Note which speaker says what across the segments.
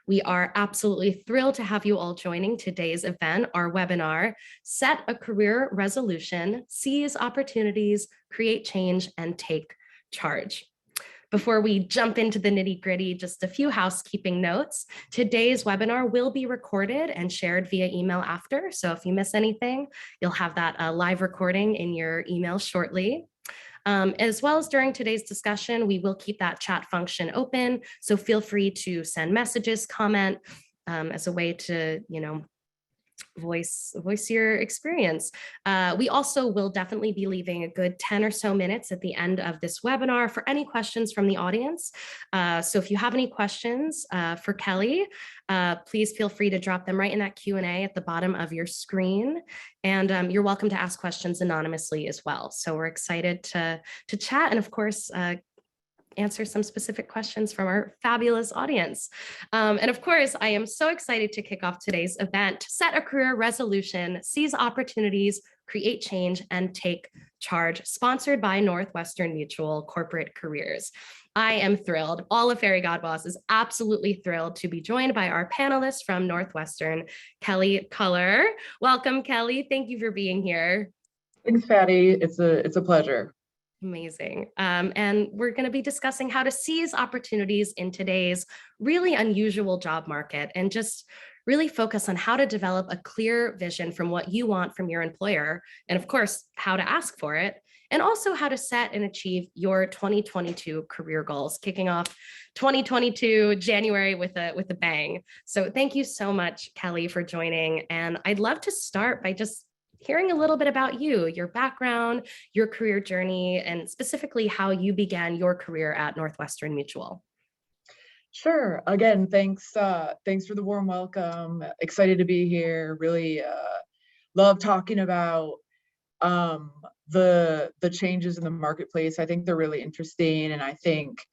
Speaker 1: We are absolutely thrilled to have you all joining today's event, our webinar, Set a Career Resolution, Seize Opportunities, Create Change, and Take Charge. Before we jump into the nitty-gritty, just a few housekeeping notes. Today's webinar will be recorded and shared via email after. So if you miss anything, you'll have that live recording in your email shortly. As well as during today's discussion, we will keep that chat function open. So feel free to send messages, comment as a way to, voice your experience. We also will definitely be leaving a good 10 or so minutes at the end of this webinar for any questions from the audience. So if you have any questions for Kelly, please feel free to drop them right in that Q&A at the bottom of your screen. And you're welcome to ask questions anonymously as well. So we're excited to chat and of course, answer some specific questions from our fabulous audience. And of course, I am so excited to kick off today's event, Set a Career Resolution, Seize Opportunities, Create Change, and Take Charge, sponsored by Northwestern Mutual Corporate Careers. I am thrilled. All of Fairy Godboss is absolutely thrilled to be joined by our panelists from Northwestern, Kelly Culler. Welcome, Kelly. Thank you for being here.
Speaker 2: Thanks, Patty. It's a pleasure.
Speaker 1: Amazing. And we're going to be discussing how to seize opportunities in today's really unusual job market and just really focus on how to develop a clear vision from what you want from your employer. And of course, how to ask for it, and also how to set and achieve your 2022 career goals, kicking off 2022 January with a bang. So thank you so much, Kelly, for joining. And I'd love to start by just hearing a little bit about you, your background, your career journey, and specifically how you began your career at Northwestern Mutual.
Speaker 2: Sure. Again, thanks for the warm welcome. Excited to be here. Really love talking about the changes in the marketplace. I think they're really interesting, and I think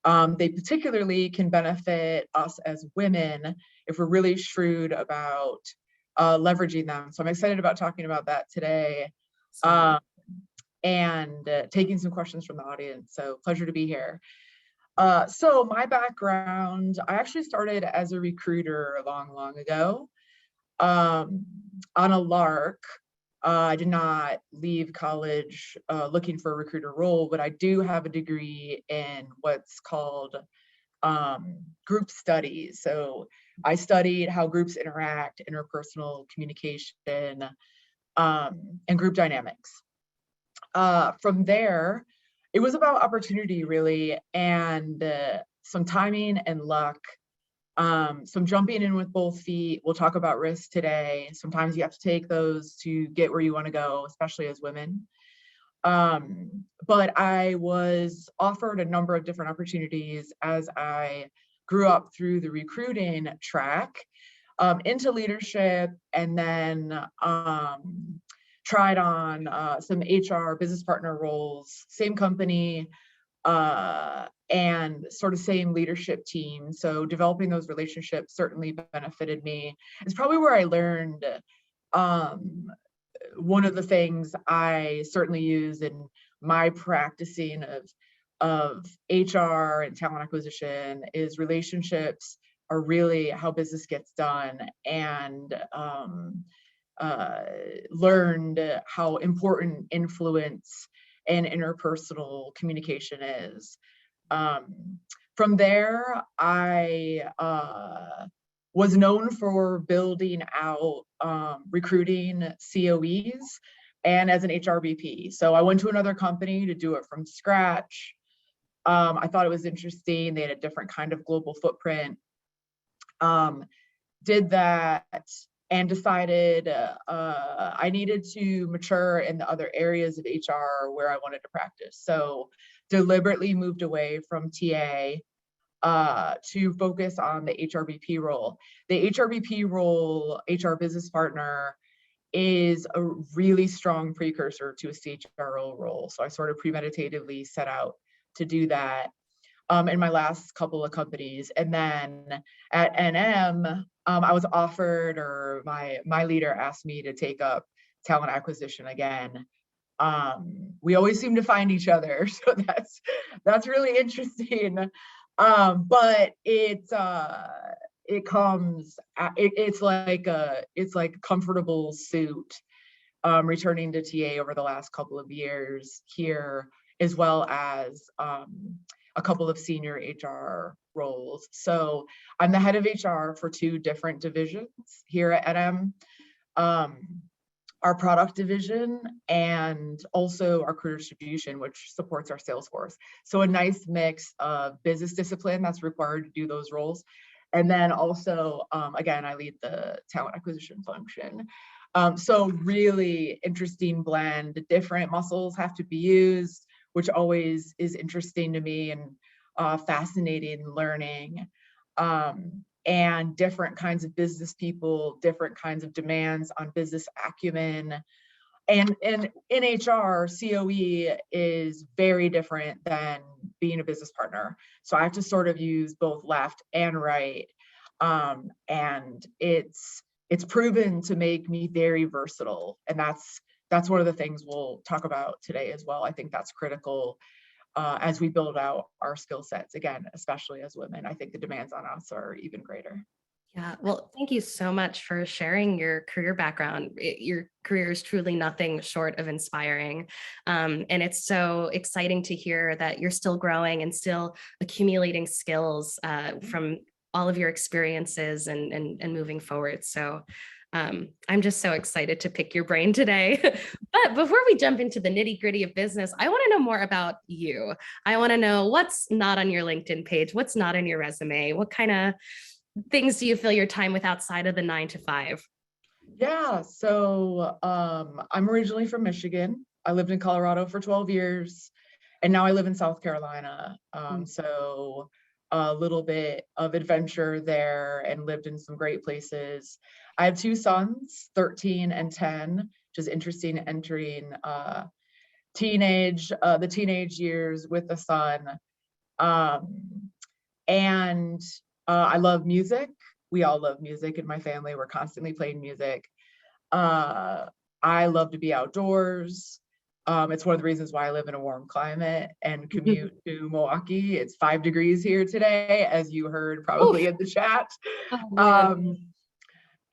Speaker 2: they particularly can benefit us as women if we're really shrewd about leveraging them. So I'm excited about talking about that today and taking some questions from the audience. So pleasure to be here. So my background, I actually started as a recruiter long ago on a lark. I did not leave college looking for a recruiter role, but I do have a degree in what's called group studies. So I studied how groups interact, interpersonal communication, and group dynamics. From there, it was about opportunity really, and some timing and luck, some jumping in with both feet. We'll talk about risk today. Sometimes you have to take those to get where you want to go, especially as women. But I was offered a number of different opportunities as I grew up through the recruiting track into leadership, and then tried on some HR business partner roles, same company, and sort of same leadership team. So developing those relationships certainly benefited me. It's probably where I learned one of the things I certainly use in my practicing of HR and talent acquisition is relationships are really how business gets done, and learned how important influence and interpersonal communication is. From there, I was known for building out recruiting COEs and as an HRBP. So I went to another company to do it from scratch. I thought it was interesting. They had a different kind of global footprint. Did that and decided I needed to mature in the other areas of HR where I wanted to practice. So deliberately moved away from TA to focus on the HRBP role. The HRBP role, HR business partner, is a really strong precursor to a CHRO role. So I sort of premeditatively set out to do that in my last couple of companies. And then at NM, I was offered, or my leader asked me to take up talent acquisition again. We always seem to find each other, so that's really interesting. But it's it comes, it's like a comfortable suit, returning to TA over the last couple of years here, as well as a couple of senior HR roles. So I'm the head of HR for 2 different divisions here at NM. Our product division and also our career distribution, which supports our sales force. So a nice mix of business discipline that's required to do those roles. And then also, again, I lead the talent acquisition function. So really interesting blend. Different muscles have to be used, which always is interesting to me and fascinating learning. And different kinds of business people, different kinds of demands on business acumen. And in HR, COE is very different than being a business partner. So I have to sort of use both left and right. And it's proven to make me very versatile. And that's one of the things we'll talk about today as well. I think that's critical as we build out our skill sets, again, especially as women. I think the demands on us are even greater.
Speaker 1: Yeah, well, thank you so much for sharing your career background. Your career is truly nothing short of inspiring. And it's so exciting to hear that you're still growing and still accumulating skills from all of your experiences and moving forward. So I'm just so excited to pick your brain today. But before we jump into the nitty gritty of business, I want to know more about you. I want to know what's not on your LinkedIn page, what's not in your resume, what kind of things do you fill your time with outside of the 9 to 5?
Speaker 2: Yeah, so I'm originally from Michigan. I lived in Colorado for 12 years, and now I live in South Carolina. So a little bit of adventure there and lived in some great places. I have 2 sons, 13 and 10, which is interesting, entering the teenage years with the son. And I love music. We all love music in my family. We're constantly playing music. I love to be outdoors. It's one of the reasons why I live in a warm climate and commute to Milwaukee. It's 5 degrees here today, as you heard probably in the chat.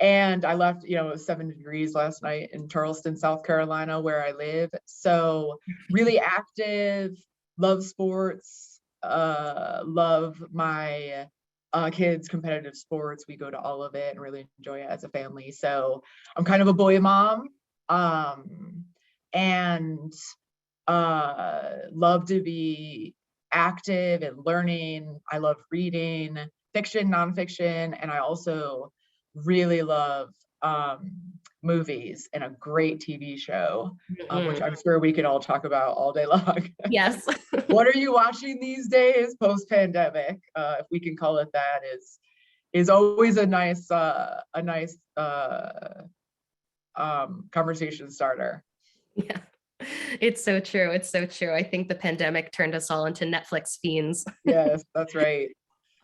Speaker 2: And I left, it was 7 degrees last night in Charleston, South Carolina, where I live. So really active, love sports, love my kids' competitive sports. We go to all of it and really enjoy it as a family. So I'm kind of a boy mom, and love to be active and learning. I love reading fiction, nonfiction, and I also really love movies and a great TV show, which I'm sure we could all talk about all day long.
Speaker 1: Yes.
Speaker 2: What are you watching these days post-pandemic? If we can call it that, is always a nice conversation starter.
Speaker 1: Yeah, it's so true. It's so true. I think the pandemic turned us all into Netflix fiends.
Speaker 2: Yes, that's right.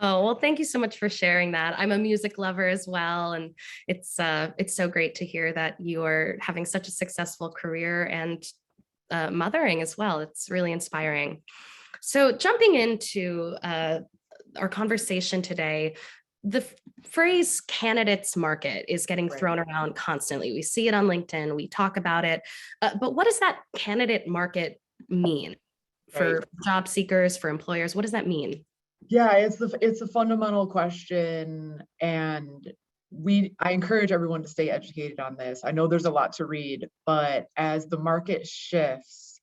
Speaker 1: Oh, well, thank you so much for sharing that. I'm a music lover as well. And it's so great to hear that you are having such a successful career and mothering as well. It's really inspiring. So jumping into our conversation today, the phrase candidates market is getting thrown around constantly. We see it on LinkedIn, we talk about it, but what does that candidate market mean for job seekers, for employers? What does that mean?
Speaker 2: Yeah, it's a fundamental question, and I encourage everyone to stay educated on this. I know there's a lot to read, but as the market shifts,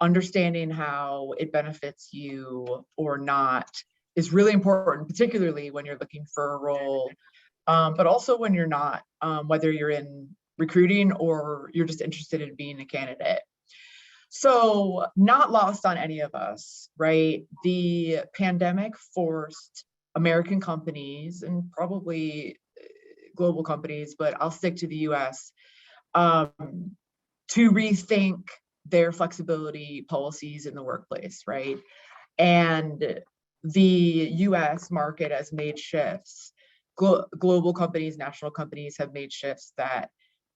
Speaker 2: understanding how it benefits you or not is really important, particularly when you're looking for a role, but also when you're not, whether you're in recruiting or you're just interested in being a candidate. So not lost on any of us, right? The pandemic forced American companies and probably global companies, but I'll stick to the US, to rethink their flexibility policies in the workplace, right? And the US market has made shifts. Global companies, national companies have made shifts that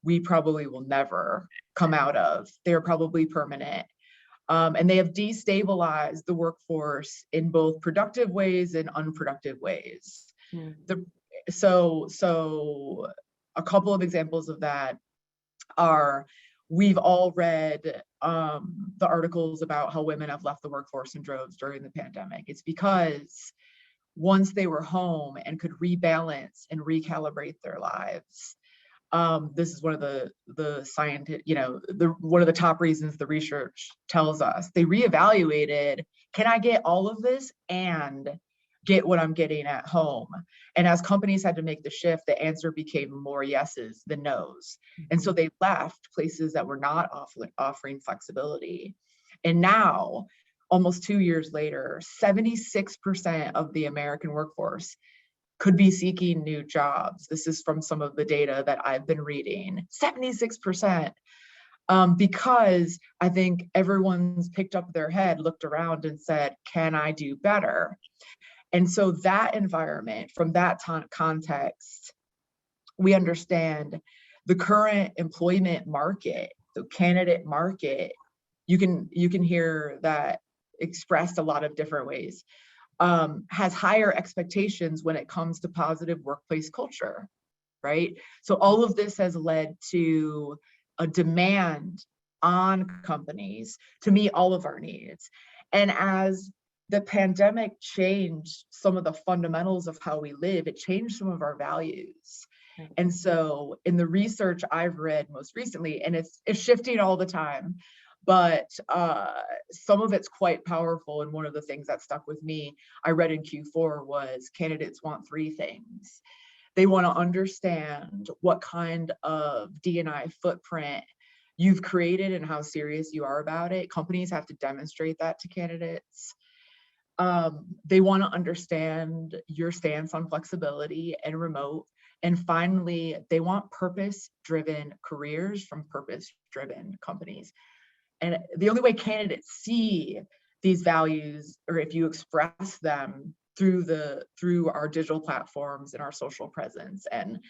Speaker 2: we probably will never come out of. They're probably permanent. And they have destabilized the workforce in both productive ways and unproductive ways. so a couple of examples of that are, we've all read the articles about how women have left the workforce in droves during the pandemic. It's because once they were home and could rebalance and recalibrate their lives, this is one of the scientific, one of the top reasons the research tells us, they reevaluated, can I get all of this and get what I'm getting at home? And as companies had to make the shift, the answer became more yeses than nos. And so they left places that were not offering flexibility. And now, almost 2 years later, 76% of the American workforce could be seeking new jobs. This is from some of the data that I've been reading, 76%. Because I think everyone's picked up their head, looked around and said, can I do better? And so that environment, from that context, we understand the current employment market, the candidate market, you can hear that expressed a lot of different ways, has higher expectations when it comes to positive workplace culture, right? So all of this has led to a demand on companies to meet all of our needs. And as the pandemic changed some of the fundamentals of how we live, it changed some of our values. And so in the research I've read most recently, and it's shifting all the time, but some of it's quite powerful. And one of the things that stuck with me, I read in Q4, was candidates want 3 things. They want to understand what kind of D&I footprint you've created and how serious you are about it. Companies have to demonstrate that to candidates. They want to understand your stance on flexibility and remote. And finally, they want purpose-driven careers from purpose-driven companies. And the only way candidates see these values, or if you express them through our digital platforms and our social presence and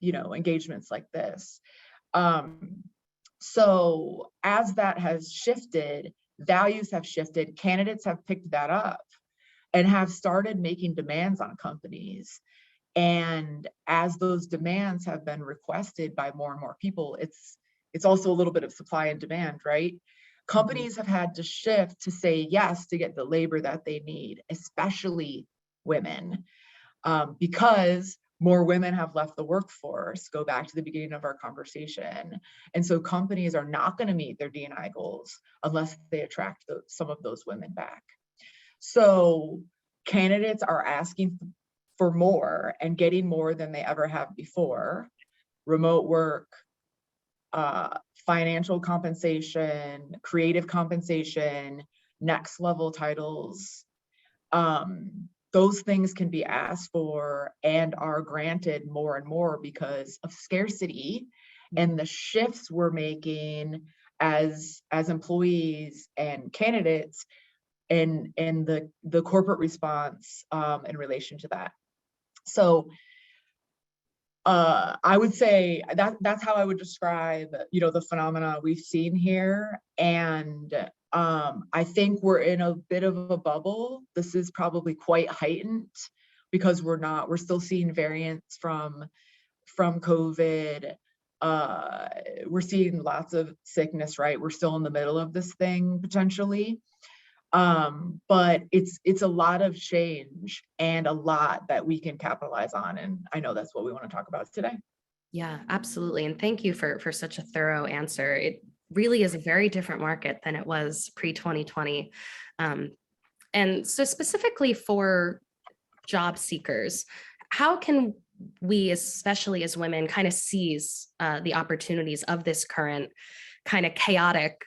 Speaker 2: engagements like this. So as that has shifted, values have shifted, candidates have picked that up and have started making demands on companies. And as those demands have been requested by more and more people, it's also a little bit of supply and demand, right? Companies have had to shift to say yes to get the labor that they need, especially women, because more women have left the workforce. Go back to the beginning of our conversation. And so companies are not going to meet their D&I goals unless they attract some of those women back. So candidates are asking for more and getting more than they ever have before. Remote work, financial compensation, creative compensation, next level titles. Those things can be asked for and are granted more and more because of scarcity and the shifts we're making as employees and candidates and the corporate response in relation to that. So I would say that's how I would describe, the phenomena we've seen here. And I think we're in a bit of a bubble. This is probably quite heightened because we're still seeing variants from COVID. We're seeing lots of sickness, right? We're still in the middle of this thing potentially. But it's a lot of change and a lot that we can capitalize on. And I know that's what we want to talk about today.
Speaker 1: Yeah, absolutely. And thank you for such a thorough answer. It really is a very different market than it was pre-2020. And so specifically for job seekers, how can we, especially as women, kind of seize the opportunities of this current kind of chaotic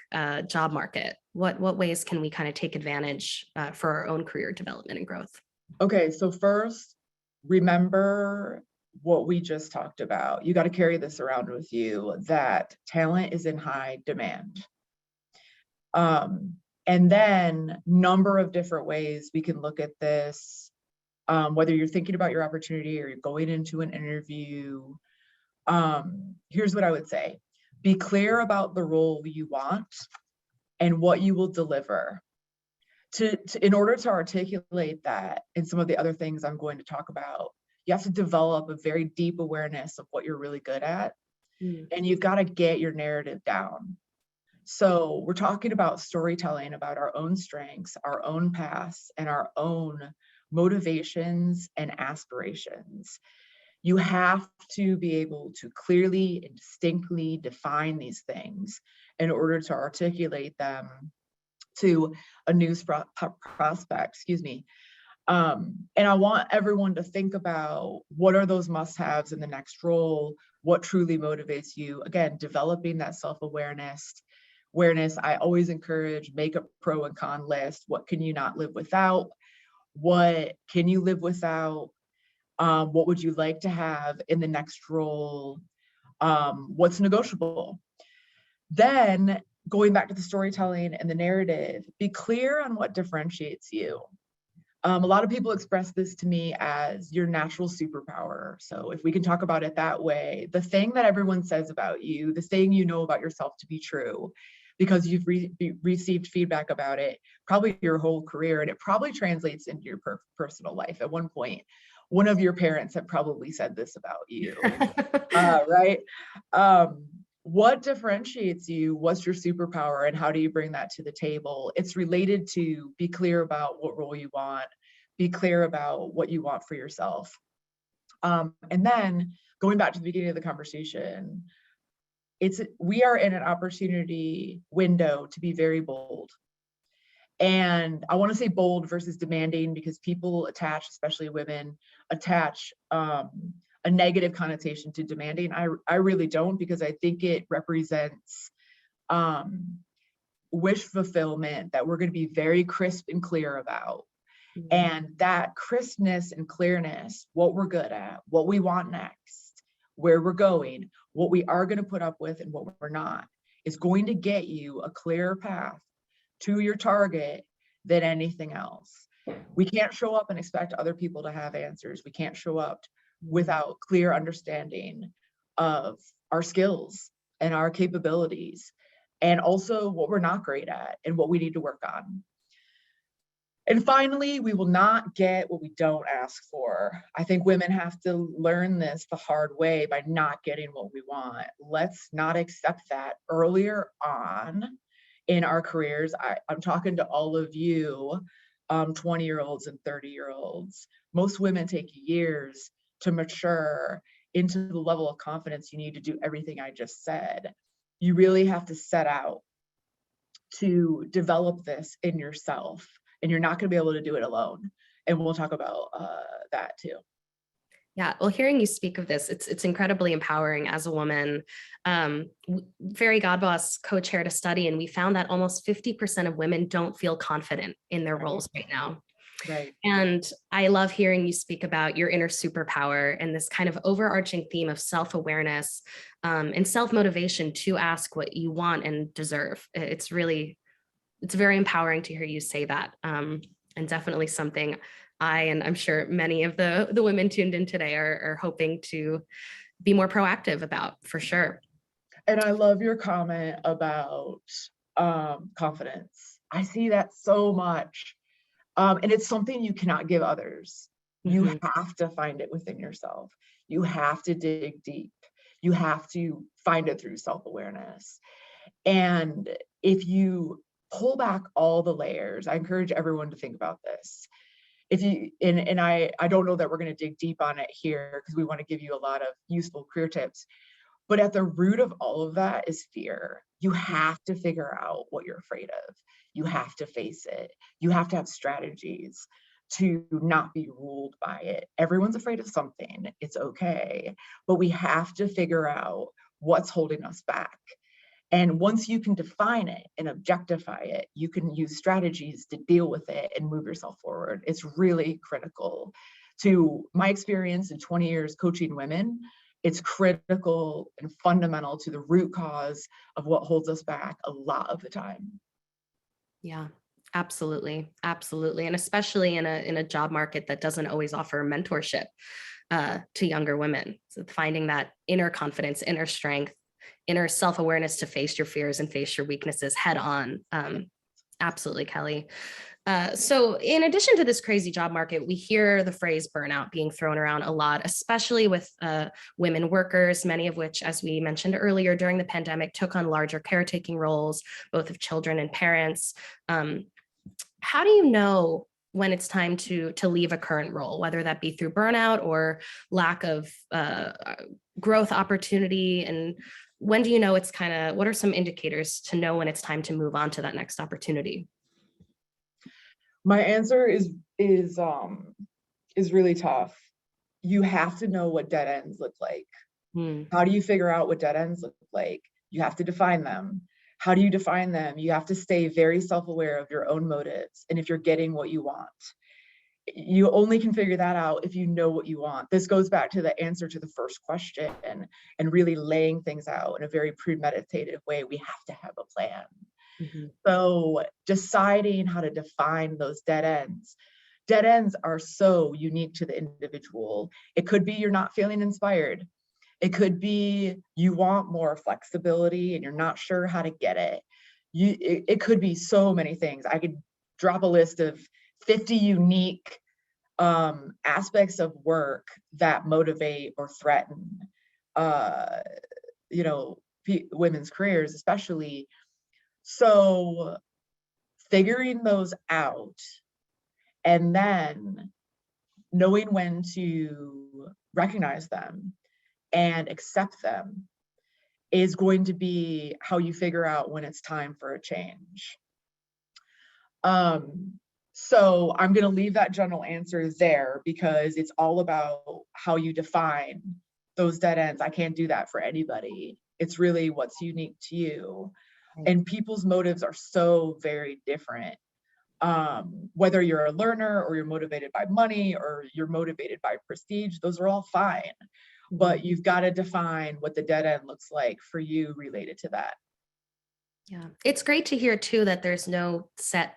Speaker 1: job market? What ways can we kind of take advantage for our own career development and growth?
Speaker 2: Okay, so first, remember what we just talked about. You got to carry this around with you, that talent is in high demand. And then number of different ways we can look at this, whether you're thinking about your opportunity or you're going into an interview. Here's what I would say. Be clear about the role you want and what you will deliver. In order to articulate that and some of the other things I'm going to talk about, You have to develop a very deep awareness of what you're really good at,
Speaker 1: Mm.
Speaker 2: and you've got to get your narrative down. So we're talking about storytelling about our own strengths, our own paths, and our own motivations and aspirations. You have to be able to clearly and distinctly define these things in order to articulate them to a new prospect, excuse me. And I want everyone to think about what are those must-haves in the next role, what truly motivates you. Again, developing that self-awareness. I always encourage, make a pro and con list. What can you not live without? What can you live without? What would you like to have in the next role? What's negotiable? Then going back to the storytelling and the narrative, be clear on what differentiates you. A lot of people express this to me as your natural superpower. So if we can talk about it that way, the thing that everyone says about you, the thing you know about yourself to be true, because you've received feedback about it, probably your whole career, and it probably translates into your personal life. At one point, one of your parents had probably said this about you, right? What differentiates you? What's your superpower, and how do you bring that to the table? It's related to be clear about what role you want, be clear about what you want for yourself. And then going back to the beginning of the conversation, we are in an opportunity window to be very bold. And I want to say bold versus demanding, because people attach, especially women, attach a negative connotation to demanding. I really don't, because I think it represents wish fulfillment that we're going to be very crisp and clear about.
Speaker 1: Mm.
Speaker 2: And that crispness and clearness, what we're good at, what we want next, where we're going, what we are going to put up with and what we're not, is going to get you a clearer path to your target than anything else. We can't show up and expect other people to have answers. We can't show up without clear understanding of our skills and our capabilities, and also what we're not great at and what we need to work on. And finally, we will not get what we don't ask for. I think women have to learn this the hard way by not getting what we want. Let's not accept that earlier on in our careers. I'm talking to all of you, 20-year-olds and 30-year-olds. Most women take years to mature into the level of confidence you need to do everything I just said. You really have to set out to develop this in yourself, and you're not going to be able to do it alone. And we'll talk about that too.
Speaker 1: Yeah, well, hearing you speak of this, it's incredibly empowering as a woman. Fairy Godboss co-chaired a study, and we found that almost 50% of women don't feel confident in their roles right now.
Speaker 2: Right.
Speaker 1: And I love hearing you speak about your inner superpower and this kind of overarching theme of self-awareness and self-motivation to ask what you want and deserve. It's very empowering to hear you say that, and definitely something and I'm sure many of the women tuned in today are hoping to be more proactive about, for sure.
Speaker 2: And I love your comment about confidence. I see that so much. And it's something you cannot give others. You have to find it within yourself. You have to dig deep. You have to find it through self-awareness. And if you pull back all the layers, I encourage everyone to think about this. If you, and I don't know that we're going to dig deep on it here because we want to give you a lot of useful career tips, but at the root of all of that is fear. You have to figure out what you're afraid of. You have to face it. You have to have strategies to not be ruled by it. Everyone's afraid of something. It's okay. But we have to figure out what's holding us back. And once you can define it and objectify it, you can use strategies to deal with it and move yourself forward. It's really critical. To my experience in 20 years coaching women, it's critical and fundamental to the root cause of what holds us back a lot of the time.
Speaker 1: Yeah, absolutely. Absolutely. And especially in a job market that doesn't always offer mentorship to younger women. So finding that inner confidence, inner strength, inner self-awareness to face your fears and face your weaknesses head on. Absolutely, Kelly. So in addition to this crazy job market, we hear the phrase burnout being thrown around a lot, especially with women workers, many of which, as we mentioned earlier, during the pandemic, took on larger caretaking roles, both of children and parents. How do you know when it's time to leave a current role, whether that be through burnout or lack of growth opportunity? And when do you know it's what are some indicators to know when it's time to move on to that next opportunity?
Speaker 2: My answer is really tough. You have to know what dead ends look like. How do you figure out what dead ends look like? You have to define them. How do you define them? You have to stay very self-aware of your own motives and if you're getting what you want. You only can figure that out if you know what you want. This goes back to the answer to the first question and really laying things out in a very premeditated way. We have to have a plan. So deciding how to define those dead ends. Dead ends are so unique to the individual. It could be you're not feeling inspired. It could be you want more flexibility and you're not sure how to get it. It could be so many things. I could drop a list of 50 unique aspects of work that motivate or threaten, women's careers, especially. So figuring those out and then knowing when to recognize them and accept them is going to be how you figure out when it's time for a change. So I'm going to leave that general answer there because it's all about how you define those dead ends. I can't do that for anybody. It's really what's unique to you. And people's motives are so very different. Whether you're a learner or you're motivated by money or you're motivated by prestige, those are all fine. But you've got to define what the dead end looks like for you related to that.
Speaker 1: Yeah, it's great to hear too that there's no set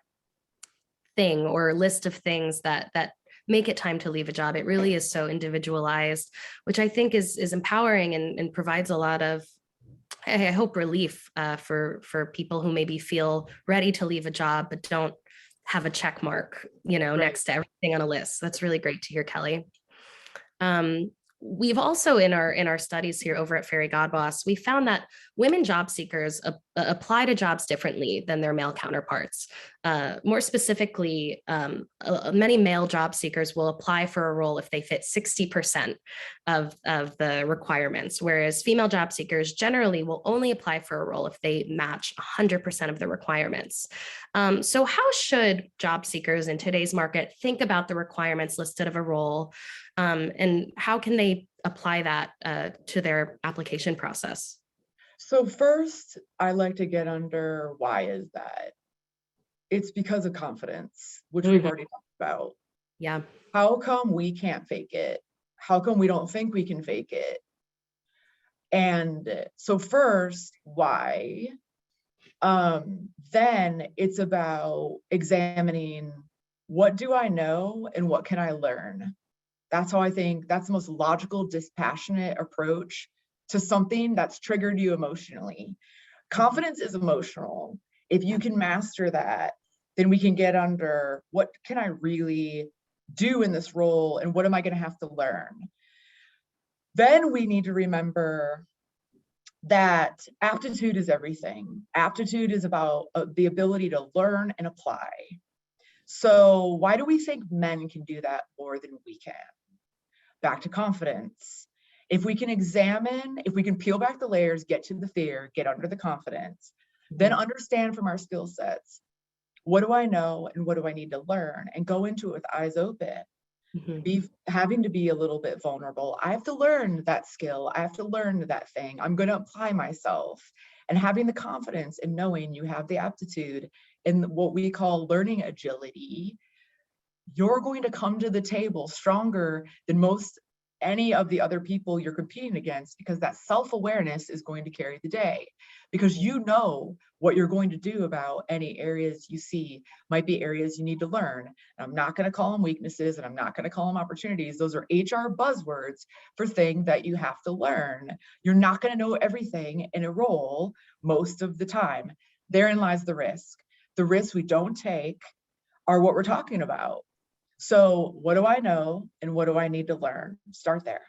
Speaker 1: thing or list of things that make it time to leave a job. It really is so individualized, which I think is empowering and provides a lot of, I hope, relief for people who maybe feel ready to leave a job but don't have a check mark, right, next to everything on a list. That's really great to hear, Kelly. We've also in our studies here over at Fairy Godboss, we found that women job seekers apply to jobs differently than their male counterparts. More specifically, many male job seekers will apply for a role if they fit 60% of the requirements, whereas female job seekers generally will only apply for a role if they match 100% of the requirements. So how should job seekers in today's market think about the requirements listed of a role? And how can they apply that to their application process?
Speaker 2: So first, I like to get under why is that? It's because of confidence, which we've already talked about.
Speaker 1: Yeah.
Speaker 2: How come we can't fake it? How come we don't think we can fake it? And so first, why? Then it's about examining what do I know and what can I learn? That's how I think that's the most logical, dispassionate approach to something that's triggered you emotionally. Confidence is emotional. If you can master that, then we can get under what can I really do in this role and what am I going to have to learn? Then we need to remember that aptitude is everything. Aptitude is about the ability to learn and apply. So why do we think men can do that more than we can? Back to confidence. If we can examine, if we can peel back the layers, get to the fear, get under the confidence, then understand from our skill sets, what do I know and what do I need to learn? And go into it with eyes open. Having to be a little bit vulnerable. I have to learn that skill. I have to learn that thing. I'm going to apply myself. And having the confidence and knowing you have the aptitude and what we call learning agility, you're going to come to the table stronger than most any of the other people you're competing against, because that self-awareness is going to carry the day, because you know what you're going to do about any areas you see might be areas you need to learn. And I'm not going to call them weaknesses and I'm not going to call them opportunities. Those are HR buzzwords for things that you have to learn. You're not going to know everything in a role most of the time. Therein lies the risk. The risk we don't take are what we're talking about. So what do I know and what do I need to learn? Start there.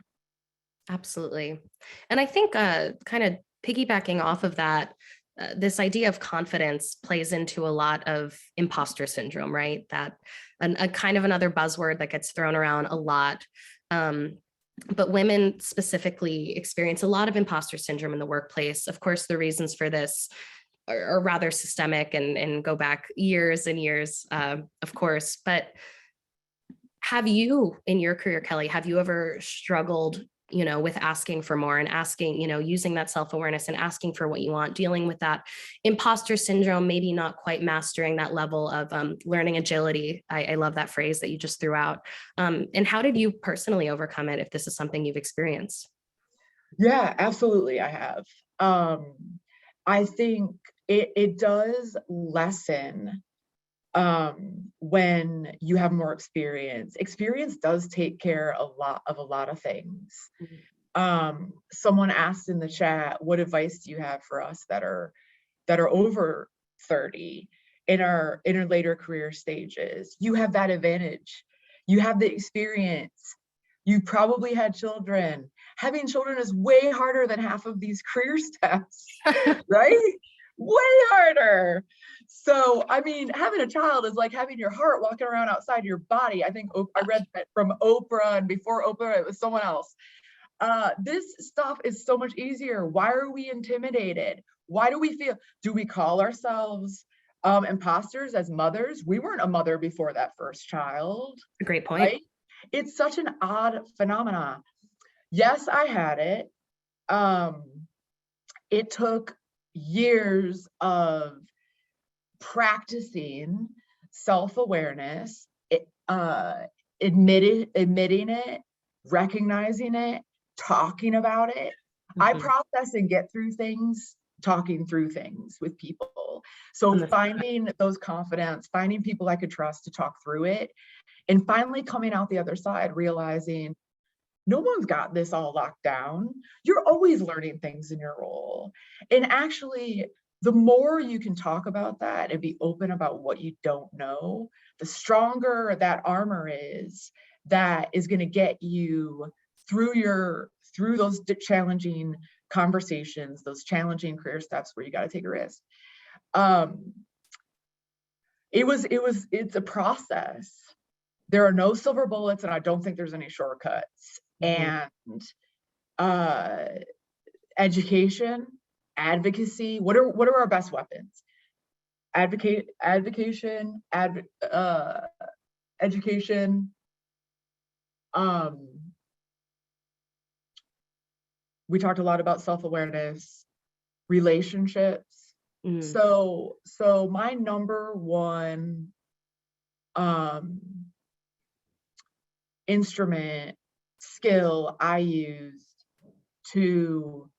Speaker 1: Absolutely. And I think kind of piggybacking off of that, this idea of confidence plays into a lot of imposter syndrome, right? That a kind of another buzzword that gets thrown around a lot. But women specifically experience a lot of imposter syndrome in the workplace. Of course, the reasons for this are rather systemic and go back years and years, of course. But have you, in your career, Kelly, have you ever struggled, with asking for more and asking, using that self-awareness and asking for what you want, dealing with that imposter syndrome, maybe not quite mastering that level of learning agility? I love that phrase that you just threw out. And how did you personally overcome it, if this is something you've experienced?
Speaker 2: Yeah, absolutely. I have. I think it does lessen when you have more experience. Experience does take care of a lot of things. Someone asked in the chat, what advice do you have for us that are over 30 in our later career stages? You have that advantage. You have the experience. You probably had children. Having children is way harder than half of these career steps, right? Way harder. So, I mean, having a child is like having your heart walking around outside your body. I think I read that from Oprah, and before Oprah, it was someone else. This stuff is so much easier. Why are we intimidated? Why do we we call ourselves imposters as mothers? We weren't a mother before that first child.
Speaker 1: Great point.
Speaker 2: Right? It's such an odd phenomenon. Yes, I had it. It took years of practicing self-awareness, admitting it, recognizing it, talking about it. I process and get through things talking through things with people. So finding those confidence, finding people I could trust to talk through it, and finally coming out the other side, realizing no one's got this all locked down. You're always learning things in your role. And actually, the more you can talk about that and be open about what you don't know, the stronger that armor is that is going to get you through those challenging conversations, those challenging career steps where you got to take a risk. It's a process. There are no silver bullets, and I don't think there's any shortcuts. And education, advocacy, what are our best weapons? Education. We talked a lot about self-awareness, relationships. So my number one instrument, skill I used to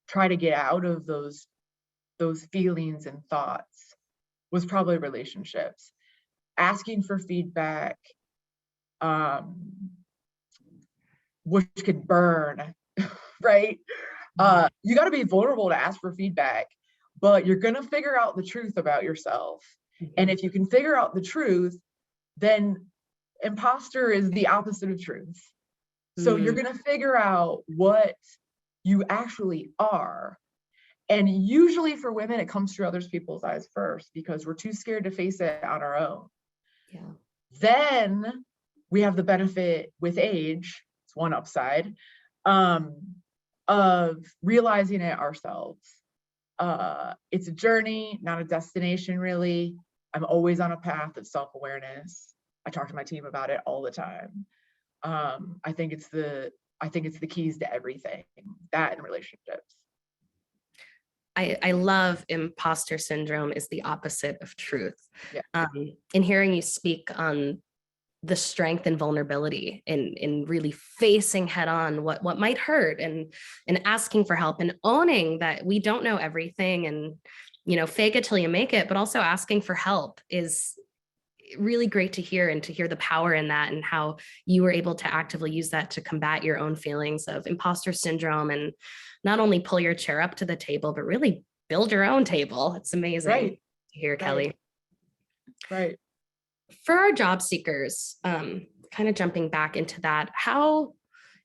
Speaker 2: try to get out of those feelings and thoughts was probably relationships. Asking for feedback, which could burn, right? You got to be vulnerable to ask for feedback, but you're going to figure out the truth about yourself. And if you can figure out the truth, then imposter is the opposite of truth. So you're going to figure out what you actually are. And usually for women, it comes through other people's eyes first because we're too scared to face it on our own. Yeah. Then we have the benefit with age, it's one upside, of realizing it ourselves. It's a journey, not a destination, really. I'm always on a path of self-awareness. I talk to my team about it all the time. I think it's the keys to everything, that and relationships.
Speaker 1: I love imposter syndrome is the opposite of truth. Yeah. In hearing you speak on the strength and vulnerability in really facing head on what might hurt and asking for help and owning that we don't know everything and, fake it till you make it, but also asking for help is really great to hear, and to hear the power in that and how you were able to actively use that to combat your own feelings of imposter syndrome and not only pull your chair up to the table, but really build your own table. It's amazing to hear, Kelly.
Speaker 2: Right.
Speaker 1: For our job seekers, kind of jumping back into that, how,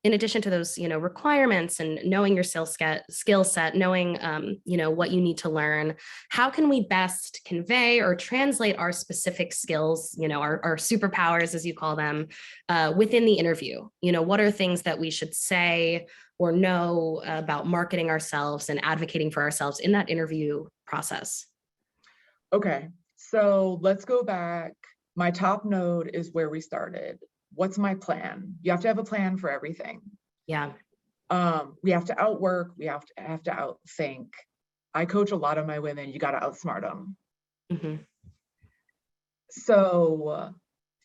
Speaker 1: in addition to those, requirements and knowing your skill set, knowing, what you need to learn, how can we best convey or translate our specific skills, our superpowers, as you call them, within the interview? What are things that we should say or know about marketing ourselves and advocating for ourselves in that interview process?
Speaker 2: Okay, so let's go back. My top node is where we started. What's my plan? You have to have a plan for everything.
Speaker 1: Yeah.
Speaker 2: We have to outwork, we have to outthink. I coach a lot of my women, you got to outsmart them.
Speaker 1: Mm-hmm.
Speaker 2: So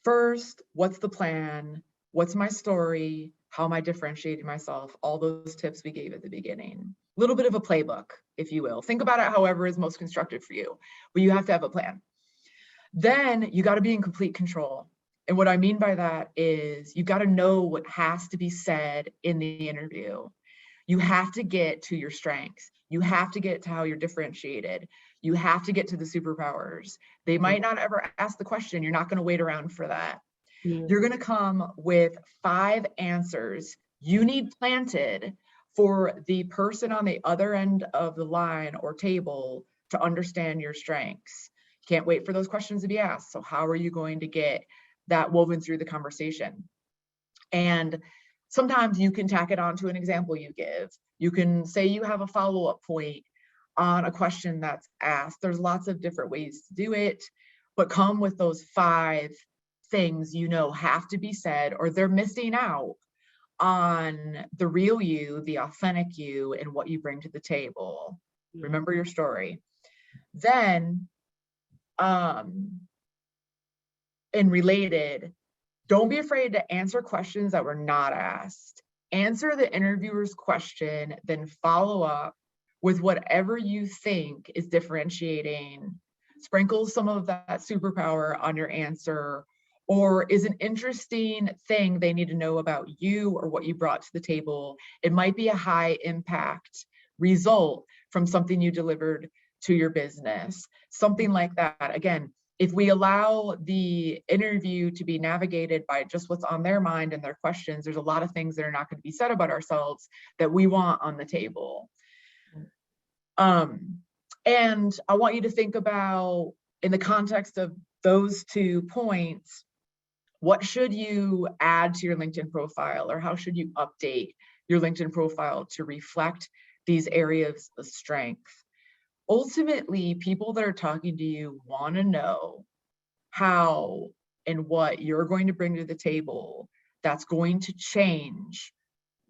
Speaker 2: first, what's the plan? What's my story? How am I differentiating myself? All those tips we gave at the beginning. A little bit of a playbook, if you will. Think about it however is most constructive for you, but you have to have a plan. Then you got to be in complete control. And what I mean by that is you got to know what has to be said in the interview. You have to get to your strengths. You have to get to how you're differentiated. You have to get to the superpowers. They might not ever ask the question. You're not going to wait around for that.
Speaker 1: Mm-hmm.
Speaker 2: You're going to come with 5 answers you need planted for the person on the other end of the line or table to understand your strengths. You can't wait for those questions to be asked. So how are you going to get that woven through the conversation? And sometimes you can tack it on to an example you give. You can say you have a follow-up point on a question that's asked. There's lots of different ways to do it, but come with those 5 things have to be said, or they're missing out on the real you, the authentic you, and what you bring to the table. Remember your story. Then, and related, don't be afraid to answer questions that were not asked. Answer the interviewer's question, then follow up with whatever you think is differentiating. Sprinkle some of that superpower on your answer, or is an interesting thing they need to know about you or what you brought to the table. It might be a high impact result from something you delivered to your business, something like that. Again, if we allow the interview to be navigated by just what's on their mind and their questions, there's a lot of things that are not going to be said about ourselves that we want on the table. And I want you to think about, in the context of those 2 points, what should you add to your LinkedIn profile, or how should you update your LinkedIn profile to reflect these areas of strength? Ultimately, people that are talking to you want to know how and what you're going to bring to the table that's going to change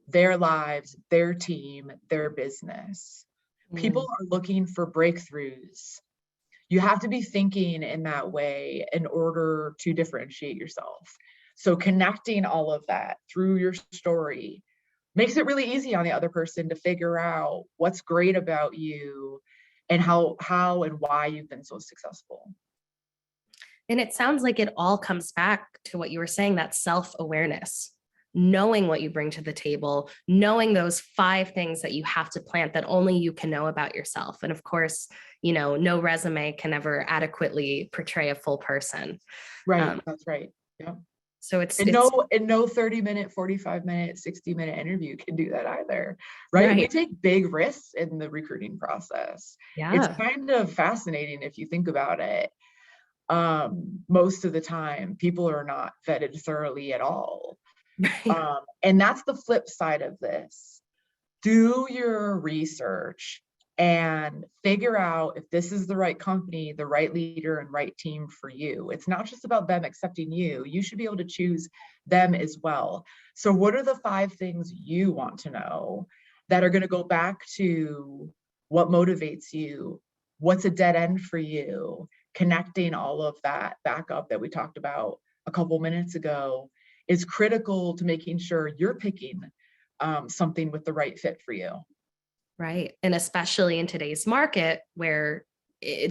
Speaker 2: their lives, their team, their business. People are looking for breakthroughs. You have to be thinking in that way in order to differentiate yourself. So connecting all of that through your story makes it really easy on the other person to figure out what's great about you and how and why you've been so successful.
Speaker 1: And it sounds like it all comes back to what you were saying, that self-awareness, knowing what you bring to the table, knowing those 5 things that you have to plant that only you can know about yourself. And of course, no resume can ever adequately portray a full person.
Speaker 2: Right, that's right. Yeah.
Speaker 1: So it's
Speaker 2: no 30-minute, 45-minute, 60-minute interview can do that either, right? We take big risks in the recruiting process.
Speaker 1: Yeah.
Speaker 2: It's kind of fascinating if you think about it. Most of the time, people are not vetted thoroughly at all. And that's the flip side of this. Do your research and figure out if this is the right company, the right leader, and right team for you. It's not just about them accepting you. You should be able to choose them as well. So what are the 5 things you want to know that are going to go back to what motivates you? What's a dead end for you? Connecting all of that back up that we talked about a couple minutes ago is critical to making sure you're picking something with the right fit for you.
Speaker 1: Right. And especially in today's market where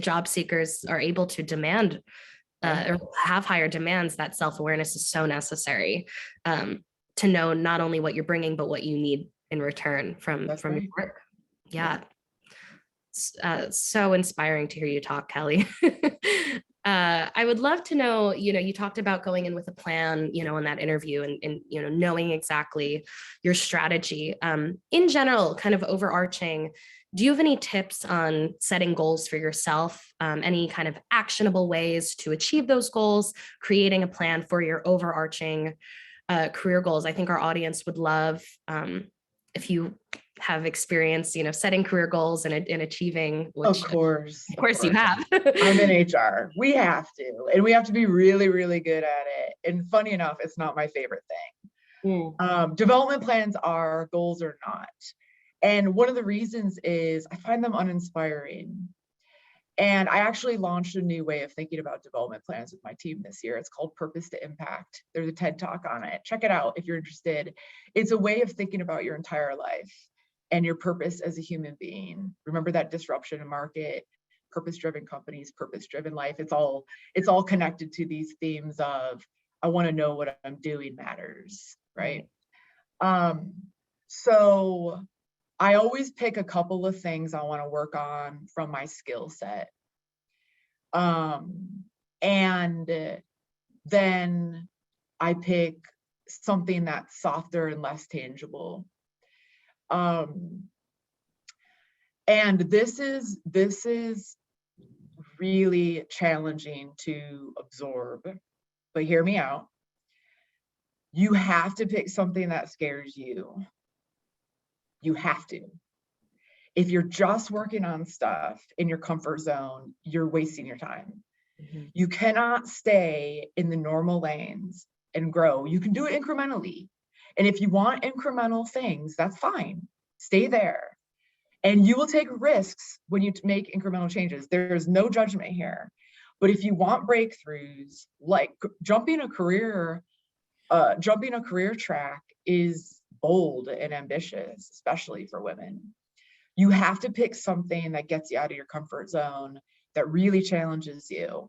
Speaker 1: job seekers are able to demand or have higher demands, that self-awareness is so necessary to know not only what you're bringing, but what you need in return from your work. Yeah. So inspiring to hear you talk, Kelly. I would love to know, you talked about going in with a plan, in that interview and knowing exactly your strategy. In general, kind of overarching, do you have any tips on setting goals for yourself? Any kind of actionable ways to achieve those goals, creating a plan for your overarching career goals? I think our audience would love if you have experience, setting career goals and achieving, which
Speaker 2: Of course,
Speaker 1: of course you have.
Speaker 2: I'm in HR. We have to, and we have to be really, really good at it. And funny enough, it's not my favorite thing. Development plans are, goals are not. And one of the reasons is I find them uninspiring. And I actually launched a new way of thinking about development plans with my team this year. It's called Purpose to Impact. There's a TED Talk on it. Check it out if you're interested. It's a way of thinking about your entire life and your purpose as a human being. Remember that disruption in market, purpose-driven companies, purpose-driven life. It's all connected to these themes of I want to know what I'm doing matters, right? So I always pick a couple of things I want to work on from my skill set. And then I pick something that's softer and less tangible. And this is really challenging to absorb, but hear me out. You have to pick something that scares you. You have to. If you're just working on stuff in your comfort zone, you're wasting your time. You cannot stay in the normal lanes and grow. You can do it incrementally. And if you want incremental things, that's fine. Stay there. And you will take risks when you make incremental changes. There's no judgment here. But if you want breakthroughs, like jumping a career track is bold and ambitious, especially for women. You have to pick something that gets you out of your comfort zone, that really challenges you.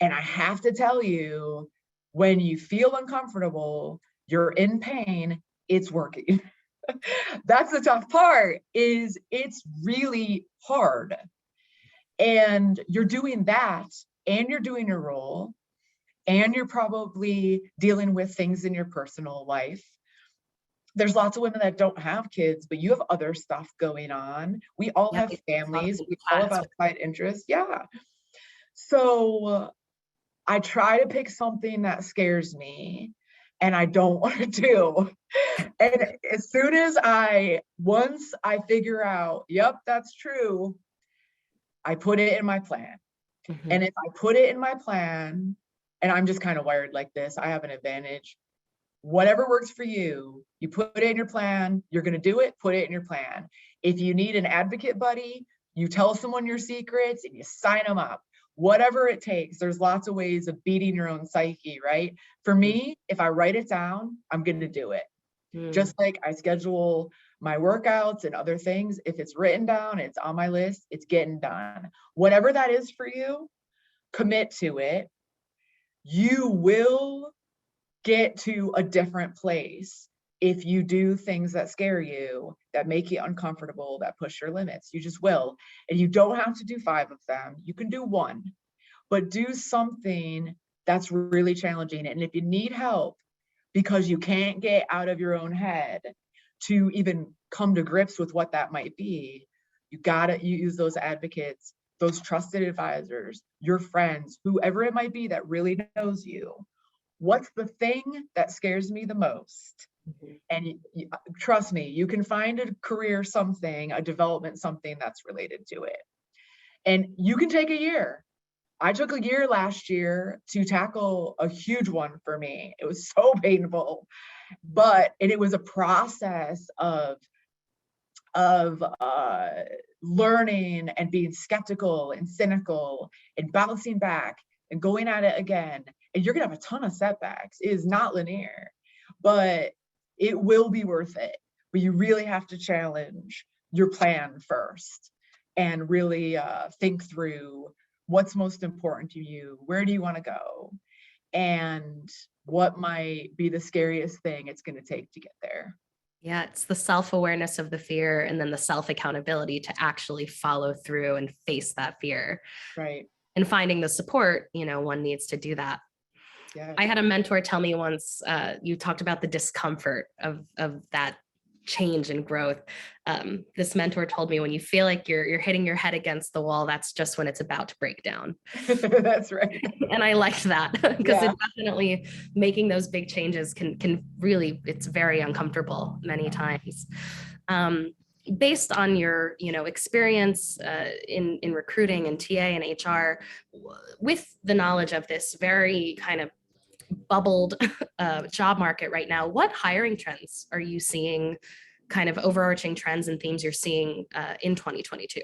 Speaker 2: And I have to tell you, when you feel uncomfortable, you're in pain, it's working. That's the tough part, is it's really hard. And you're doing that, and you're doing your role, and you're probably dealing with things in your personal life. There's lots of women that don't have kids, but you have other stuff going on. We all have families. We all have outside interests. Yeah. So I try to pick something that scares me and I don't want to do. And as soon as once I figure out, yep, that's true, I put it in my plan. And if I put it in my plan, and I'm just kind of wired like this, I have an advantage. Whatever works for you, you put it in your plan, you're going to do it, put it in your plan. If you need an advocate buddy, you tell someone your secrets and you sign them up. Whatever it takes, there's lots of ways of beating your own psyche, right? For me, if I write it down, I'm going to do it. Just like I schedule my workouts and other things, if it's written down, it's on my list, it's getting done. Whatever that is for you, commit to it. You will get to a different place if you do things that scare you, that make you uncomfortable, that push your limits. You just will. And you don't have to do 5 of them. You can do 1, but do something that's really challenging. And if you need help because you can't get out of your own head to even come to grips with what that might be, you use those advocates, those trusted advisors, your friends, whoever it might be that really knows you. What's the thing that scares me the most? And trust me, you can find a career something, a development something that's related to it. And you can take a year. I took a year last year to tackle a huge one for me. It was so painful, and it was a process of learning and being skeptical and cynical and bouncing back and going at it again. And you're gonna have a ton of setbacks. It is not linear, but it will be worth it. But you really have to challenge your plan first and really think through what's most important to you, where do you want to go, and what might be the scariest thing it's going to take to get there.
Speaker 1: Yeah, it's the self-awareness of the fear and then the self-accountability to actually follow through and face that fear.
Speaker 2: Right.
Speaker 1: and finding the support, one needs to do that.
Speaker 2: Yeah.
Speaker 1: I had a mentor tell me once, you talked about the discomfort of that change and growth. This mentor told me, when you feel like you're hitting your head against the wall, that's just when it's about to break down.
Speaker 2: That's right.
Speaker 1: And I liked that because
Speaker 2: Yeah.
Speaker 1: it definitely, making those big changes can really, it's very uncomfortable many times. Based on your experience in recruiting and TA and HR, with the knowledge of this very kind of bubbled job market right now, what hiring trends are you seeing, kind of overarching trends and themes you're seeing in 2022?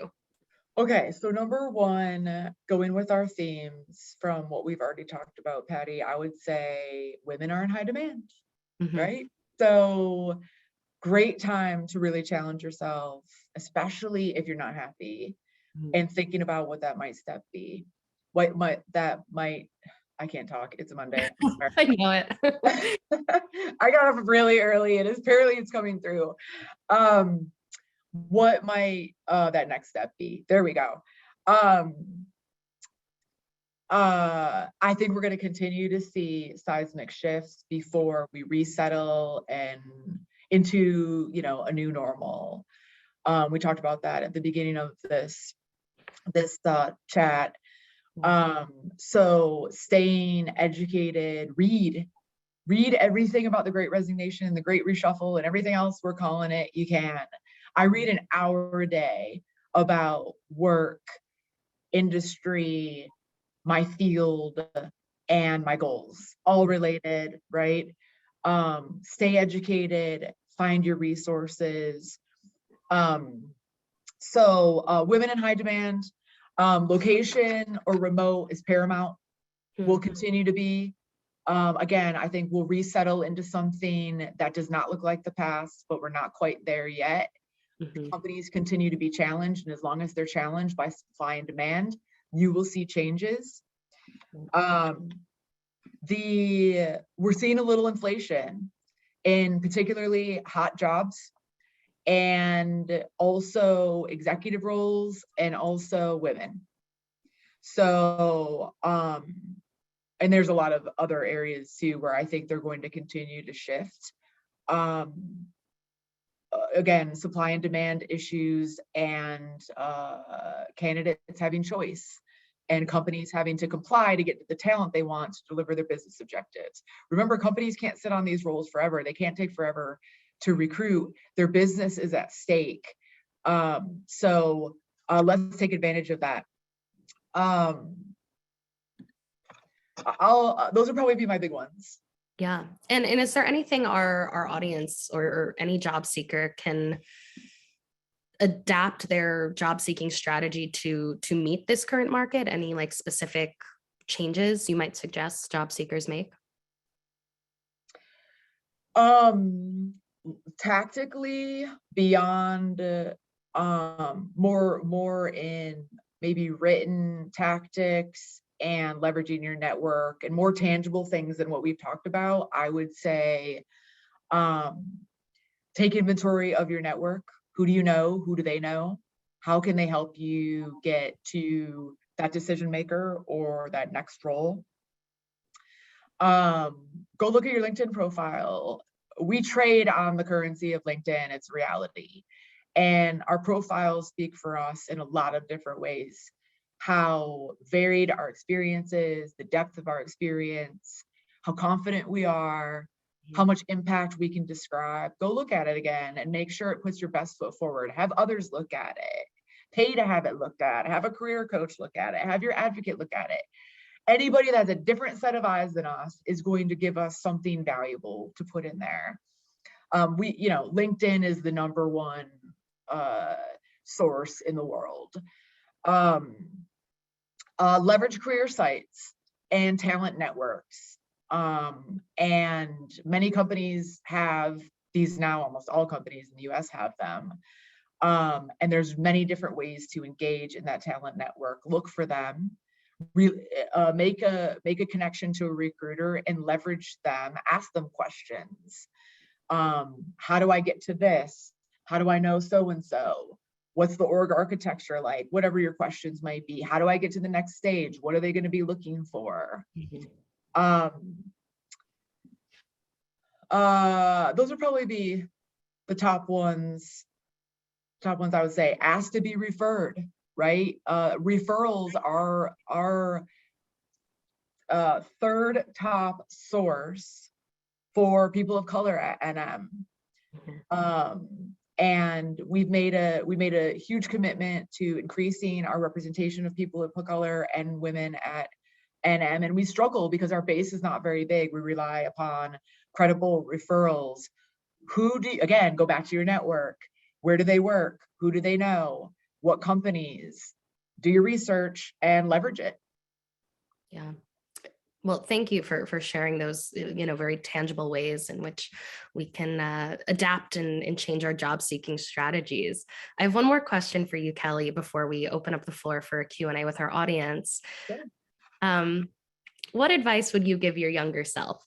Speaker 2: Okay, so number one, going with our themes from what we've already talked about, Patty, I would say women are in high demand, right? So great time to really challenge yourself, especially if you're not happy, and thinking about what that might step be. I can't talk. It's a Monday.
Speaker 1: I know it.
Speaker 2: I got up really early and apparently it's coming through. What might that next step be? There we go. I think we're going to continue to see seismic shifts before we resettle and into a new normal. We talked about that at the beginning of this chat. So staying educated, read everything about the Great Resignation, the Great Reshuffle, and everything else we're calling it. You can. I read an hour a day about work, industry, my field, and my goals, all related, right? Stay educated, find your resources. So women in high demand, location or remote is paramount, will continue to be. Again, I think we'll resettle into something that does not look like the past, but we're not quite there yet. Companies continue to be challenged, and as long as they're challenged by supply and demand, you will see changes. We're seeing a little inflation in particularly hot jobs, and also executive roles, and also women. So, and there's a lot of other areas too where I think they're going to continue to shift. Again, supply and demand issues, and candidates having choice, and companies having to comply to get the talent they want to deliver their business objectives. Remember, companies can't sit on these roles forever. They can't take forever to recruit. Their business is at stake. So let's take advantage of that. Those would probably be my big ones.
Speaker 1: Yeah. And is there anything our audience or any job seeker can adapt their job seeking strategy to meet this current market? Any like specific changes you might suggest job seekers make?
Speaker 2: Tactically, beyond more in maybe written tactics and leveraging your network and more tangible things than what we've talked about, I would say take inventory of your network. Who do you know? Who do they know? How can they help you get to that decision maker or that next role? Go look at your LinkedIn profile. We trade on the currency of LinkedIn. It's reality. And our profiles speak for us in a lot of different ways. How varied our experience is, the depth of our experience, how confident we are, how much impact we can describe. Go look at it again and make sure it puts your best foot forward. Have others look at it. Pay to have it looked at. Have a career coach look at it. Have your advocate look at it. Anybody that's a different set of eyes than us is going to give us something valuable to put in there. LinkedIn is the number one source in the world. Leverage career sites and talent networks. And many companies have these now, almost all companies in the US have them. And there's many different ways to engage in that talent network. Look for them. Make a connection to a recruiter and leverage them. Ask them questions. How do I get to this? How do I know so-and-so? What's the org architecture like? Whatever your questions might be. How do I get to the next stage? What are they going to be looking for? Those are probably the top ones I would say. Ask to be referred, right? Referrals are our third top source for people of color at NM. And we made a huge commitment to increasing our representation of people of color and women at NM, and we struggle because our base is not very big. We rely upon credible referrals. Again, go back to your network. Where do they work? Who do they know? What companies? Do your research and leverage it.
Speaker 1: Yeah. Well, thank you for sharing those, very tangible ways in which we can adapt and change our job seeking strategies. I have one more question for you, Kelly, before we open up the floor for a Q&A with our audience.
Speaker 2: Sure.
Speaker 1: What advice would you give your younger self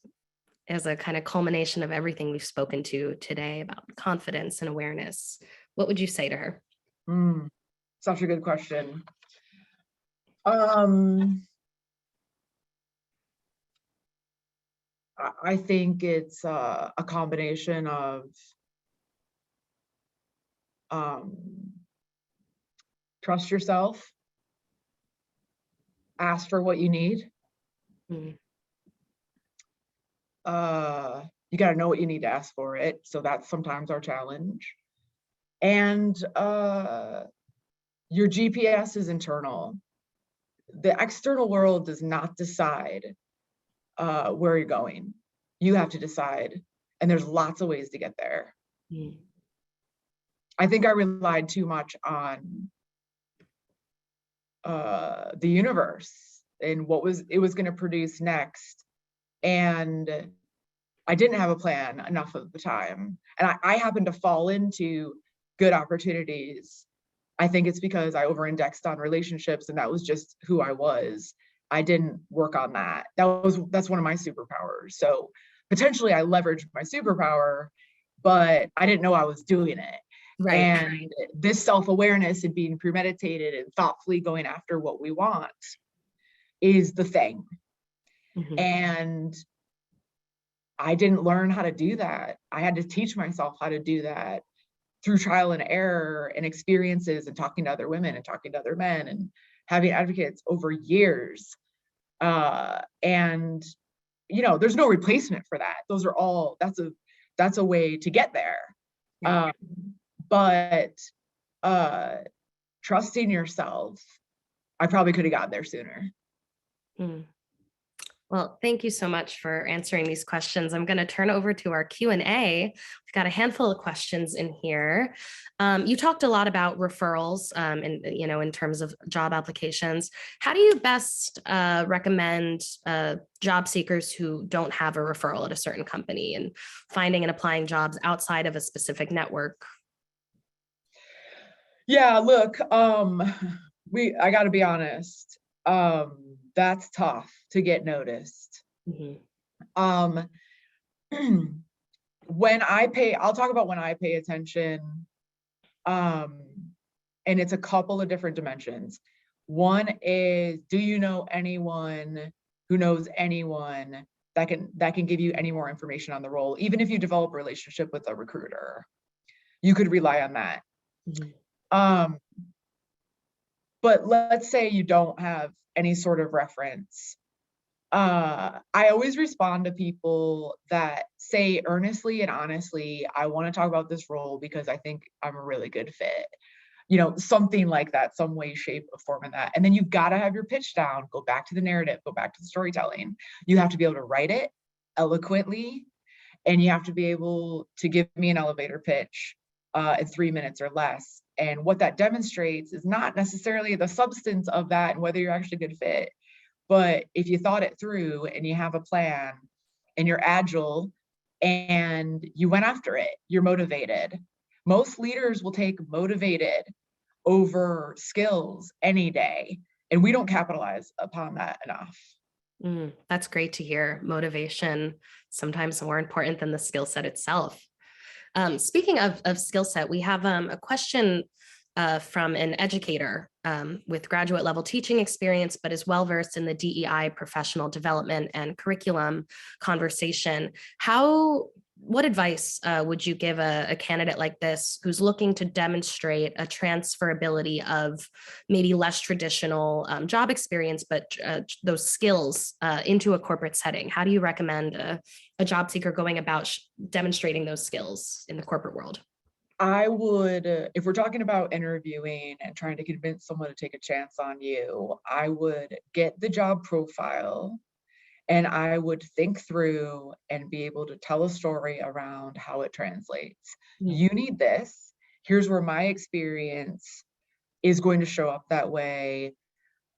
Speaker 1: as a kind of culmination of everything we've spoken to today about confidence and awareness? What would you say to her?
Speaker 2: Such a good question. I think it's a combination of trust yourself, ask for what you need. You got to know what you need to ask for it. So that's sometimes our challenge. And your GPS is internal. The external world does not decide where you're going. You have to decide, and there's lots of ways to get there. I think I relied too much on the universe and what it was going to produce next, and I didn't have a plan enough of the time, and I happened to fall into good opportunities. I think it's because I over-indexed on relationships, and that was just who I was. I didn't work on that. That's one of my superpowers. So potentially I leveraged my superpower, but I didn't know I was doing it. Right. And this self-awareness and being premeditated and thoughtfully going after what we want is the thing. And I didn't learn how to do that. I had to teach myself how to do that through trial and error and experiences and talking to other women and talking to other men and having advocates over years. And, there's no replacement for that. That's a way to get there. But trusting yourself, I probably could have gotten there sooner.
Speaker 1: Well, thank you so much for answering these questions. I'm going to turn over to our Q&A. We've got a handful of questions in here. You talked a lot about referrals, in terms of job applications. How do you best recommend job seekers who don't have a referral at a certain company and finding and applying jobs outside of a specific network?
Speaker 2: Yeah, look, I got to be honest. That's tough to get noticed. When I'll talk about when I pay attention. And it's a couple of different dimensions. One is, do you know anyone who knows anyone that can give you any more information on the role? Even if you develop a relationship with a recruiter, you could rely on that. But let's say you don't have any sort of reference. I always respond to people that say earnestly and honestly, I want to talk about this role because I think I'm a really good fit. Something like that, some way, shape, or form in that. And then you've got to have your pitch down, go back to the narrative, go back to the storytelling. You have to be able to write it eloquently, and you have to be able to give me an elevator pitch in 3 minutes or less. And what that demonstrates is not necessarily the substance of that and whether you're actually a good fit, but if you thought it through and you have a plan and you're agile and you went after it, you're motivated. Most leaders will take motivated over skills any day, and we don't capitalize upon that enough.
Speaker 1: That's great to hear. Motivation, sometimes more important than the skill set itself. Speaking of skill set, we have a question from an educator with graduate level teaching experience, but is well versed in the DEI professional development and curriculum conversation. What advice would you give a candidate like this who's looking to demonstrate a transferability of maybe less traditional job experience, but those skills into a corporate setting? How do you recommend a job seeker going about demonstrating those skills in the corporate world?
Speaker 2: I would, if we're talking about interviewing and trying to convince someone to take a chance on you, I would get the job profile and I would think through and be able to tell a story around how it translates. You need this. Here's where my experience is going to show up that way.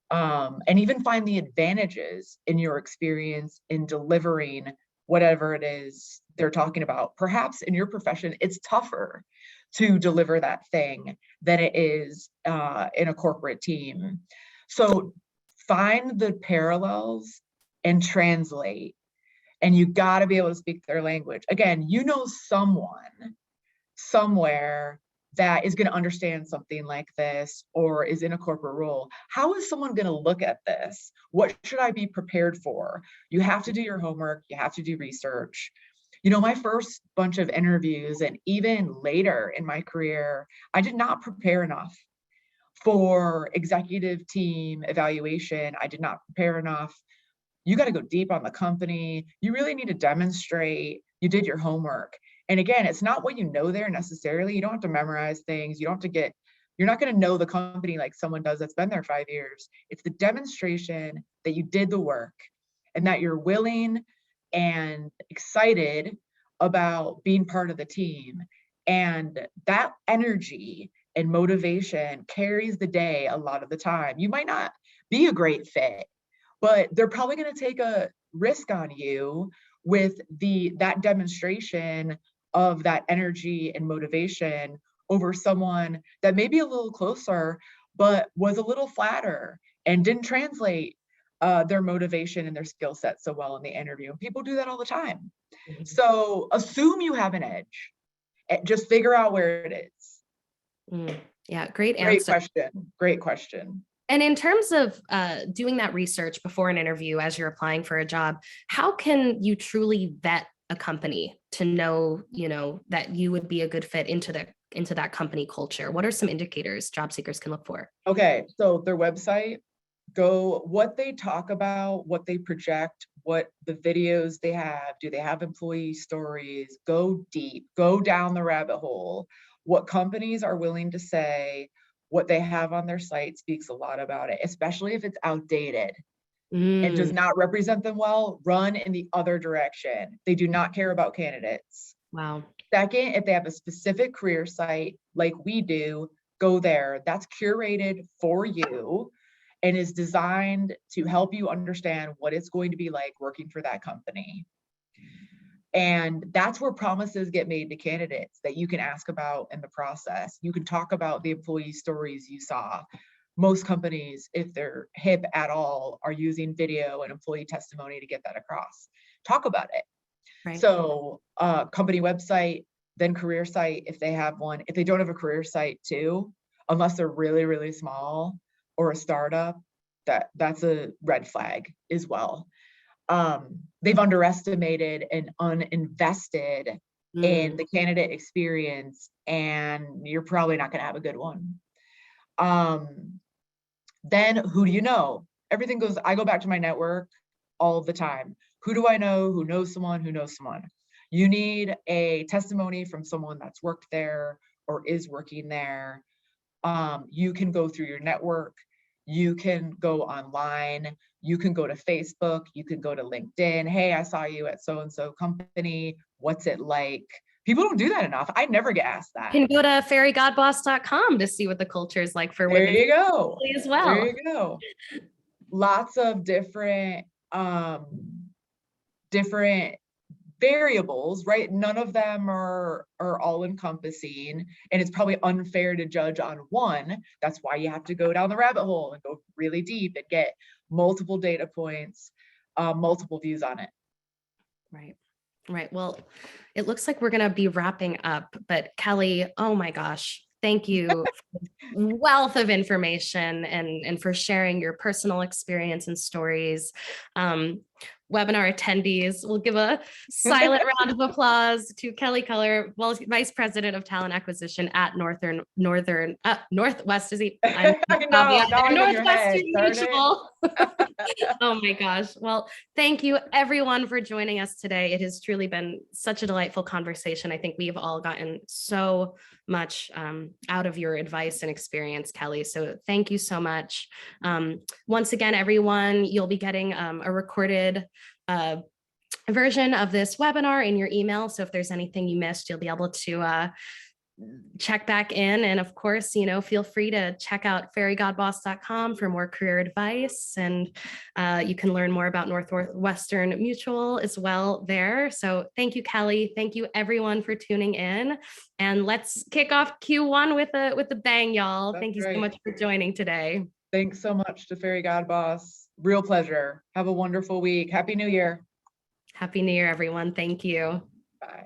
Speaker 2: And even find the advantages in your experience in delivering whatever it is they're talking about. Perhaps in your profession, it's tougher to deliver that thing than it is in a corporate team. So find the parallels and translate. And you got to be able to speak their language. Again, you know someone somewhere that is going to understand something like this or is in a corporate role. How is someone going to look at this? What should I be prepared for? You have to do your homework. You have to do research. You know, my first bunch of interviews and even later in my career, I did not prepare enough for executive team evaluation. I did not prepare enough. You got to go deep on the company. You really need to demonstrate you did your homework. And again, it's not what you know there necessarily. You don't have to memorize things. You don't have to you're not going to know the company like someone does that's been there 5 years. It's the demonstration that you did the work and that you're willing and excited about being part of the team. And that energy and motivation carries the day a lot of the time. You might not be a great fit, but they're probably going to take a risk on you with that demonstration of that energy and motivation over someone that may be a little closer, but was a little flatter and didn't translate their motivation and their skill set so well in the interview. People do that all the time. Mm-hmm. So assume you have an edge. Just figure out where it is.
Speaker 1: Yeah, great answer.
Speaker 2: Great question.
Speaker 1: And in terms of doing that research before an interview as you're applying for a job, how can you truly vet a company to know, that you would be a good fit into that company culture? What are some indicators job seekers can look for?
Speaker 2: Okay, so their website, what they talk about, what they project, what the videos they have, do they have employee stories? Go deep, go down the rabbit hole. What companies are willing to say, what they have on their site speaks a lot about it, especially if it's outdated and does not represent them well. Run in the other direction. They do not care about candidates.
Speaker 1: Wow.
Speaker 2: Second, if they have a specific career site like we do, go there. That's curated for you and is designed to help you understand what it's going to be like working for that company. And that's where promises get made to candidates that you can ask about in the process. You can talk about the employee stories you saw. Most companies, if they're hip at all, are using video and employee testimony to get that across. Talk about it. Right. So company website, then career site, if they have one. If they don't have a career site too, unless they're really, really small or a startup, that's a red flag as well. They've underestimated and uninvested in the candidate experience, and you're probably not going to have a good one. Then who do you know? I go back to my network all the time. Who do I know? Who knows someone? Who knows someone? You need a testimony from someone that's worked there or is working there. You can go through your network. You can go online. You can go to Facebook. You can go to LinkedIn. Hey, I saw you at so-and-so company. What's it like? People don't do that enough. I never get asked that.
Speaker 1: You can go to fairygodboss.com to see what the culture is like for women.
Speaker 2: There you go.
Speaker 1: As well.
Speaker 2: There you go. Lots of different variables, right? None of them are all encompassing, and it's probably unfair to judge on one. That's why you have to go down the rabbit hole and go really deep and get multiple data points, multiple views on it.
Speaker 1: Right. Well, it looks like we're going to be wrapping up, but Kelly, oh my gosh, Thank you. Wealth of information and for sharing your personal experience and stories. Webinar attendees, we'll give a silent round of applause to Kelly Culler, Vice President of Talent Acquisition at Northwest. Is he?
Speaker 2: I know, now I'm in your head,
Speaker 1: Northwestern
Speaker 2: darn it.
Speaker 1: Mutual. Oh my gosh. Well, thank you everyone for joining us today. It has truly been such a delightful conversation. I think we've all gotten so much out of your advice and experience, Kelly. So thank you so much. Once again, everyone, you'll be getting a recorded version of this webinar in your email. So if there's anything you missed, you'll be able to check back in. And of course, feel free to check out fairygodboss.com for more career advice. And you can learn more about Northwestern Mutual as well there. So thank you, Kelly. Thank you everyone for tuning in. And let's kick off Q1 with a bang, y'all. Thank you so much for joining today.
Speaker 2: Thanks so much to Fairy God Boss. Real pleasure. Have a wonderful week. Happy New Year.
Speaker 1: Happy New Year, everyone. Thank you.
Speaker 2: Bye.